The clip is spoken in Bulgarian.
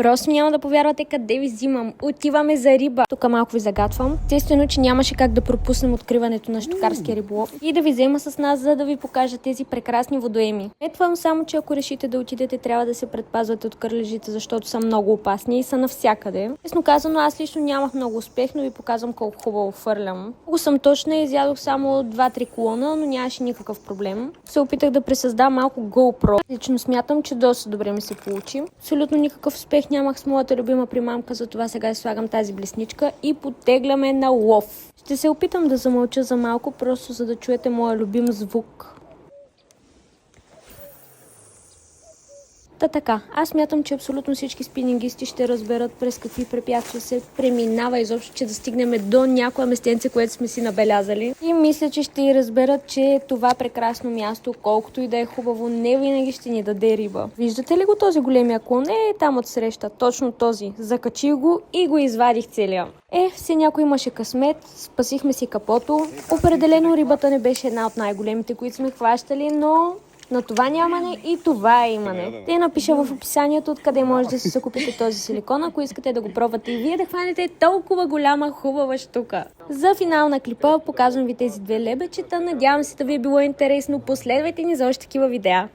Просто няма да повярвате къде ви взимам. Отиваме за риба. Тук малко ви загатвам. Естествено, че нямаше как да пропуснем откриването на щукарския риболов и да ви взема с нас, за да ви покажа тези прекрасни водоеми. Сметвам само, че ако решите да отидете, трябва да се предпазвате от кърлежите, защото са много опасни и са навсякъде. Честно казано, аз лично нямах много успех, но ви показвам колко хубаво фърлям. Много съм точна и изядох само 2-3 клона, но нямаше никакъв проблем. Се опитах да пресъздам малко GoPro. Лично смятам, че доста добре ми се получи. Абсолютно никакъв успех нямах с моята любима примамка, затова сега слагам тази блесничка и потегляме на лов. Ще се опитам да замълча за малко, просто за да чуете моя любим звук. Така, аз смятам, че абсолютно всички спинингисти ще разберат през какви препятствия се преминава изобщо, че да стигнем до някоя местенце, което сме си набелязали. И мисля, че ще и разберат, че това прекрасно място, колкото и да е хубаво, не винаги ще ни даде риба. Виждате ли го този големия клон? Там отсреща, точно този. Закачих го и го извадих целия. Все някой имаше късмет, спасихме си капото. Определено рибата не беше една от най-големите, които сме хващали, но на това нямане и това е имане. Те напиша в описанието откъде може да си закупите този силикон, ако искате да го пробвате и вие да хванете толкова голяма хубава штука. За финал на клипа показвам ви тези две лебедчета. Надявам се да ви е било интересно. Последвайте ни за още такива видеа.